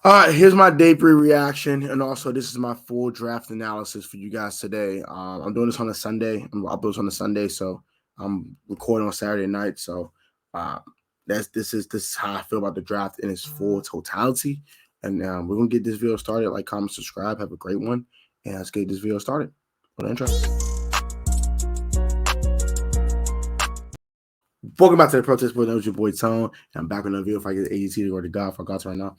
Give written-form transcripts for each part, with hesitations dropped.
All right, here's my day 3 reaction, and also this is my full draft analysis for you guys today. I'm doing this on a Sunday. I'm uploading on a Sunday, so I'm recording on Saturday night. So uh, this is how I feel about the draft in its full totality. And we're gonna get this video started. Like, comment, subscribe. Have a great one, and let's get this video started. For the intro. Welcome back to the Protest Boy. That was your boy Tone, and I'm back with another video. If I get AET to go to God for God's right now.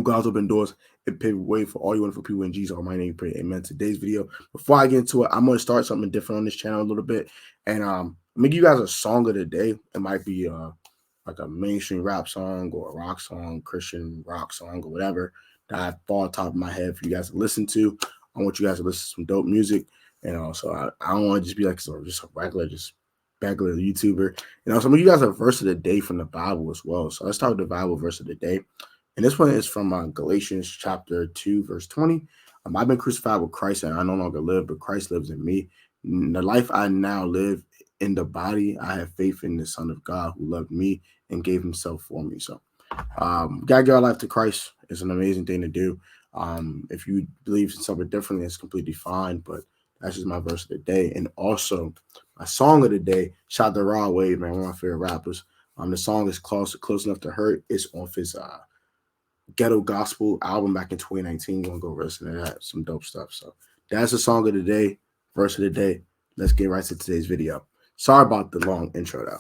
God's open doors and pave way for all you wonderful people in Jesus Almighty. Pray, amen. Today's video, before I get into it, I'm going to start something different on this channel a little bit, and make you guys a song of the day. It might be like a mainstream rap song or a rock song, Christian rock song, or whatever that I fall on top of my head for you guys to listen to. I want you guys to listen to some dope music, and also I don't want to just be like sort of just a regular YouTuber. And also, I'm gonna give you guys a verse of the day from the Bible as well. So let's start with the Bible verse of the day. And this one is from Galatians chapter 2, verse 20. I've been crucified with Christ, and I no longer live, but Christ lives in me. In the life I now live in the body, I have faith in the Son of God who loved me and gave himself for me. So gotta give our life to Christ. It's an amazing thing to do. If you believe in something differently, it's completely fine, but that's just my verse of the day. And also my song of the day, shout out to Rod Wave, man, one of my favorite rappers. The song is close enough to hurt. It's off his Ghetto Gospel album back in 2019. Gonna go listen to that. Some dope stuff. So that's the song of the day, verse of the day. Let's get right to today's video. Sorry about the long intro though.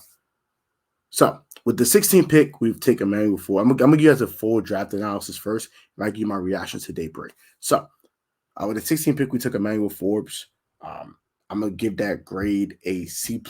So with the 16th pick, we've taken Emmanuel Forbes. I'm gonna give you guys a full draft analysis first, and I give you my reaction to day break. So with the 16th pick, we took Emmanuel Forbes. I'm gonna give that grade a C+.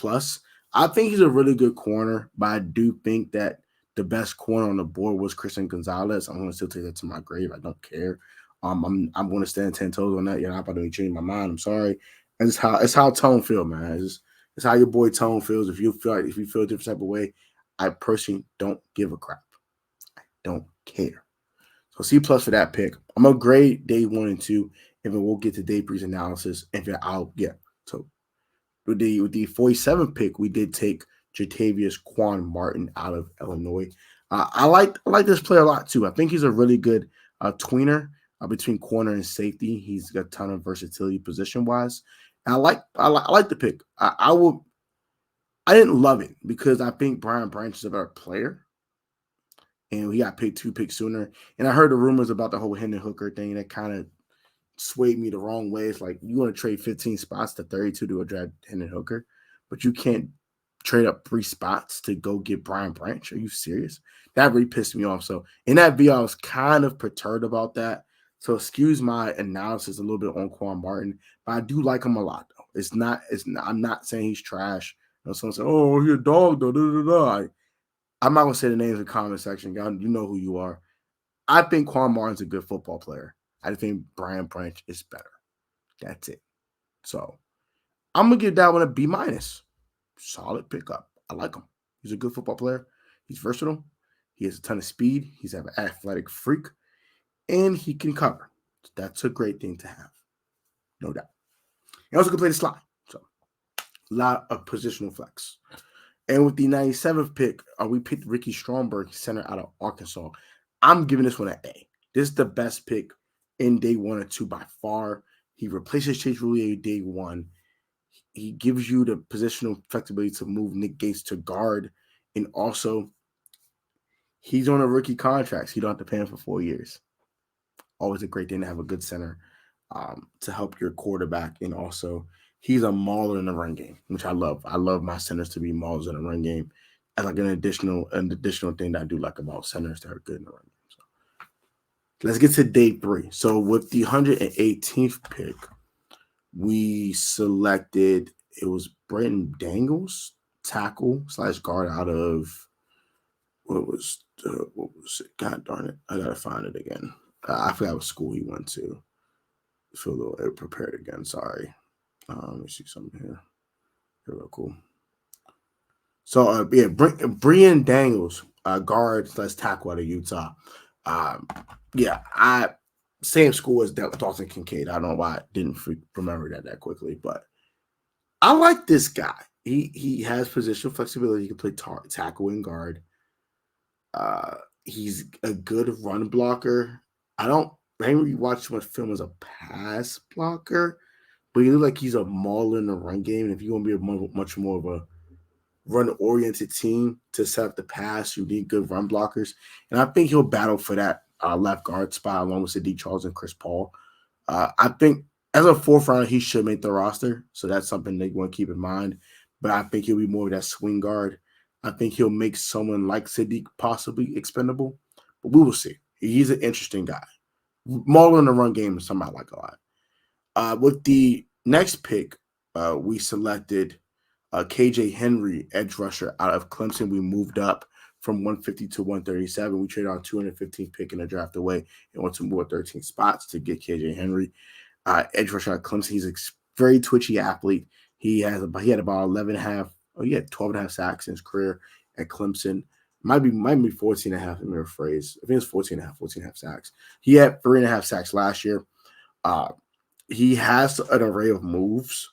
I think he's a really good corner, but I do think that the best corner on the board was Christian Gonzalez. I'm going to still take that to my grave. I don't care. I'm going to stand 10 toes on that. You're not about to change my mind. I'm sorry. And it's how Tone feel, man. It's how your boy Tone feels. If you feel a different type of way, I personally don't give a crap. I don't care. So C+ for that pick. I'm gonna grade day 1 and 2, and then we'll get to day 3's analysis. And then So with the 47th pick, we did take Jatavius Quan Martin out of Illinois. I like this player a lot too. I think he's a really good tweener between corner and safety. He's got a ton of versatility position wise. And I like the pick. I didn't love it because I think Brian Branch is a better player, and he got picked 2 picks sooner. And I heard the rumors about the whole Hendon Hooker thing that kind of swayed me the wrong way. It's like you want to trade 15 spots to 32 to a draft Hendon Hooker, but you can't trade up 3 spots to go get Brian Branch. Are you serious? That really pissed me off. So in that video, I was kind of perturbed about that. So excuse my analysis a little bit on Quan Martin, but I do like him a lot though. I'm not saying he's trash. You know, someone said, "Oh, he's a dog though." I'm not gonna say the names in the comment section. God, you know who you are. I think Quan Martin's a good football player. I think Brian Branch is better. That's it. So I'm gonna give that one a B-. Solid pickup. I like him. He's a good football player. He's versatile. He has a ton of speed. He's an athletic freak, and he can cover. So that's a great thing to have, no doubt. He also can play the slide. So a lot of positional flex. And with the 97th pick, we picked Ricky Stromberg, center out of Arkansas. I'm giving this one an A. This is the best pick in day 1 or 2 by far. He replaces Chase Roullier day 1. He gives you the positional flexibility to move Nick Gates to guard. And also, he's on a rookie contract, so you don't have to pay him for 4 years. Always a great thing to have a good center to help your quarterback. And also, he's a mauler in the run game, which I love. I love my centers to be maulers in the run game as like an additional thing that I do like about centers that are good in the run game. So let's get to day 3. So with the 118th pick, we selected, it was Brenton Dangles, tackle / guard out of, what was it? God darn it. I got to find it again. I forgot what school he went to. Feel a little prepared again. Sorry. Let me see something here. Real cool. So, Brenton Dangles, guard / tackle out of Utah. Same school as Dalton Kincaid. I don't know why I didn't remember that quickly, but I like this guy. He has positional flexibility. He can play tackle and guard. He's a good run blocker. I don't really watch too much film as a pass blocker, but he looks like he's a mauler in the run game. And if you're going to be much more of a run-oriented team to set up the pass, you need good run blockers. And I think he'll battle for that left guard spot along with Sadiq Charles and Chris Paul. I think as a fourth rounder, he should make the roster. So that's something they want to keep in mind. But I think he'll be more of that swing guard. I think he'll make someone like Sadiq possibly expendable. But we will see. He's an interesting guy. Mauler in the run game is somebody I like a lot. With the next pick, we selected KJ Henry, edge rusher out of Clemson. We moved up from 150 to 137. We traded our 215th pick in the draft away and went to more 13 spots to get KJ Henry, edge rusher out of Clemson. He's a very twitchy athlete. He had about 11 and a half. Oh, he had 12 and a half sacks in his career at Clemson. Might be 14 and a half. Let me rephrase. I think it's 14 and a half sacks. He had 3.5 sacks last year. He has an array of moves.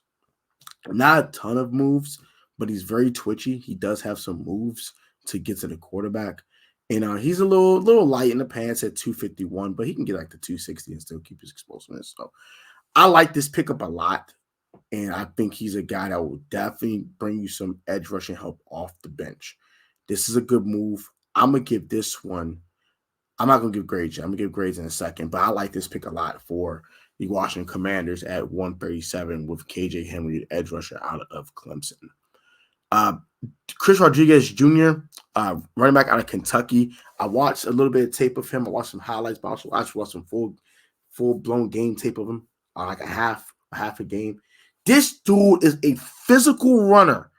Not a ton of moves, but he's very twitchy. He does have some moves to get to the quarterback. And he's a little light in the pants at 251, but he can get like to 260 and still keep his explosiveness. So I like this pickup a lot. And I think he's a guy that will definitely bring you some edge rushing help off the bench. This is a good move. I'm going to give this one. I'm not going to give grades yet. I'm going to give grades in a second, but I like this pick a lot for the Washington Commanders at 137 with KJ Henry, edge rusher out of Clemson. Chris Rodriguez Jr., running back out of Kentucky. I watched a little bit of tape of him. I watched some highlights, but I also watched some full-blown game tape of him, like a half a game. This dude is a physical runner.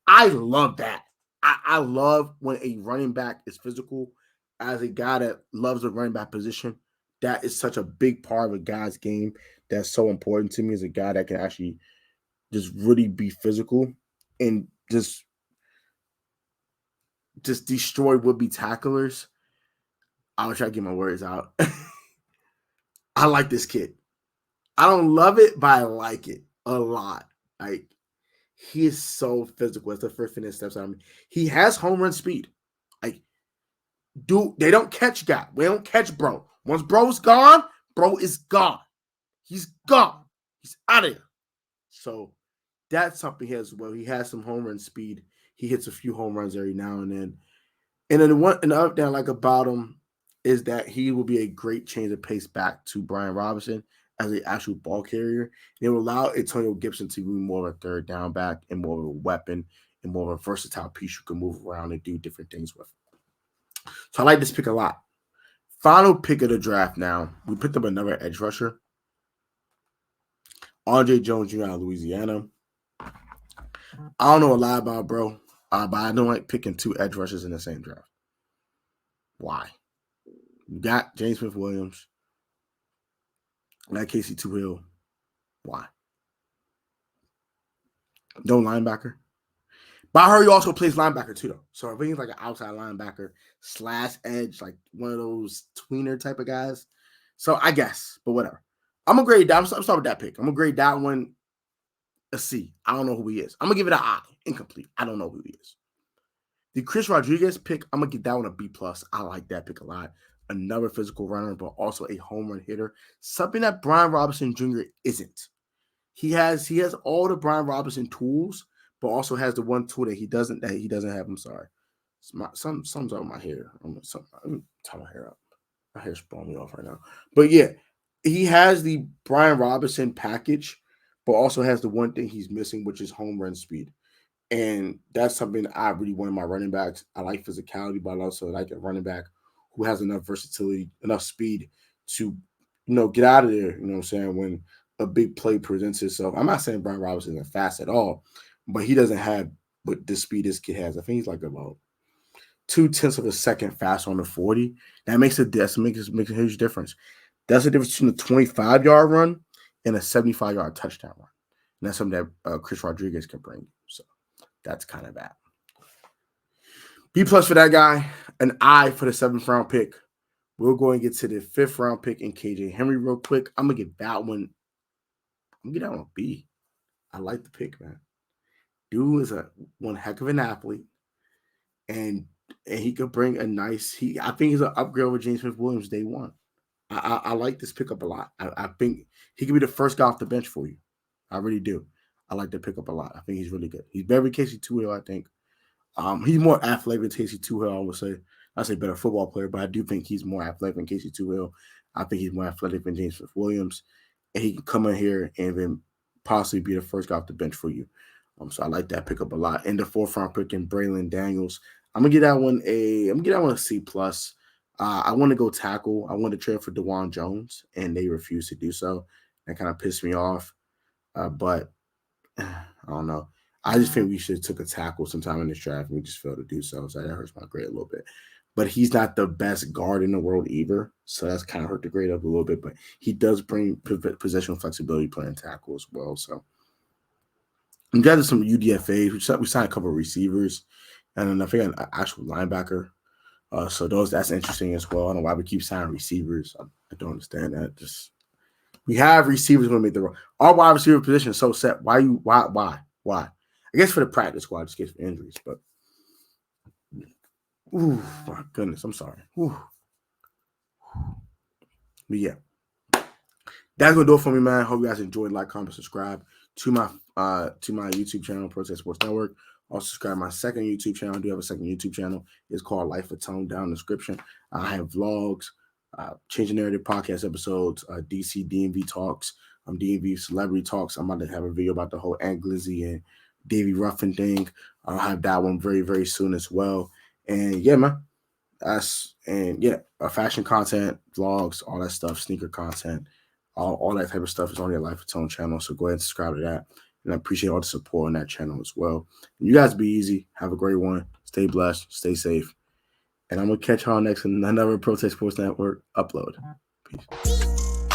I love that. I love when a running back is physical. As a guy that loves the running back position, that is such a big part of a guy's game that's so important to me as a guy that can actually just really be physical and just destroy would-be tacklers. I'll try to get my words out. I like this kid. I don't love it, but I like it a lot. Like, he is so physical. That's the first thing that steps out of me. He has home run speed. Like, dude, they don't catch guy. We don't catch bro. Once bro's gone, bro is gone. He's gone. He's out of here. So that's something he has. Well, he has some home run speed. He hits a few home runs every now and then. And then the other thing I like about him is that he will be a great change of pace back to Brian Robinson as an actual ball carrier. And it will allow Antonio Gibson to be more of a third down back and more of a weapon and more of a versatile piece you can move around and do different things with. So I like this pick a lot. Final pick of the draft now. We picked up another edge rusher. R.J. Jones Jr. out of Louisiana. I don't know a lot about bro, but I don't like picking two edge rushers in the same draft. Why? You got James Smith-Williams. You got Casey Tuhill. Why? No linebacker. But I heard he also plays linebacker too, though. So I think he's like an outside linebacker / edge, like one of those tweener type of guys. So I guess, but whatever. I'm going to grade that. I'm start with that pick. I'm going to grade that one a C. I don't know who he is. I'm going to give it an I. Incomplete. I don't know who he is. The Chris Rodriguez pick, I'm going to give that one a B+. I like that pick a lot. Another physical runner, but also a home run hitter. Something that Brian Robinson Jr. isn't. He has all the Brian Robinson tools, but also has the one tool that he doesn't have. I'm sorry. Something's up with my hair. Let me tie my hair up. My hair's blowing me off right now. But yeah, he has the Brian Robinson package, but also has the one thing he's missing, which is home run speed. And that's something I really want in my running backs. I like physicality, but I also like a running back who has enough versatility, enough speed to, get out of there, you know what I'm saying, when a big play presents itself. I'm not saying Brian Robinson isn't fast at all, but he doesn't have what the speed this kid has. I think he's like about 0.2 of a second fast on the 40. That makes a huge difference. That's the difference between a 25-yard run and a 75-yard touchdown run. And that's something that Chris Rodriguez can bring. So that's kind of that. B+ for that guy, an I for the 7th round pick. We'll go and get to the 5th round pick in KJ Henry real quick. I'm going to give that one a B. I like the pick, man. Dude is one heck of an athlete. And and he could bring a nice. I think he's an upgrade over James Smith-Williams day one. I like this pickup a lot. I think he could be the first guy off the bench for you. I really do. I like the pickup a lot. I think he's really good. He's better than Casey Toohill, I think. He's more athletic than Casey Toohill, I would say. I say better football player, but I do think he's more athletic than Casey Toohill. I think he's more athletic than James Smith-Williams. And he can come in here and then possibly be the first guy off the bench for you. So I like that pickup a lot. And the 4th round pick in Braylon Daniels. I'm gonna get that one a C+. I want to go tackle. I want to trade for DeJuan Jones, and they refused to do so. That kind of pissed me off. But I don't know. I just think we should have took a tackle sometime in this draft, and we just failed to do so. So that hurts my grade a little bit. But he's not the best guard in the world either. So that's kind of hurt the grade up a little bit. But he does bring possession flexibility playing tackle as well. So we got some UDFAs. We signed a couple of receivers. And then I think an actual linebacker. So that's interesting as well. I don't know why we keep signing receivers. I don't understand that. Just we have receivers going to make the role. Our wide receiver position is so set. Why? I guess for the practice squad, just gets for injuries. But ooh, my goodness, I'm sorry. Ooh. But yeah, that's gonna do it for me, man. Hope you guys enjoyed. Like, comment, subscribe to my YouTube channel, Protest Sports Network. Also subscribe to my second YouTube channel. I do have a second YouTube channel. It's called Life of Tone, down in the description. I have vlogs, Change Narrative podcast episodes, DC DMV talks, DMV celebrity talks. I'm about to have a video about the whole Ant Glizzy and Davey Ruffin thing. I'll have that one very, very soon as well. And yeah, man. Fashion content, vlogs, all that stuff, sneaker content, all that type of stuff is on your Life of Tone channel. So go ahead and subscribe to that. And I appreciate all the support on that channel as well. And you guys be easy. Have a great one. Stay blessed. Stay safe. And I'm going to catch y'all next in another Protest Sports Network upload. Peace.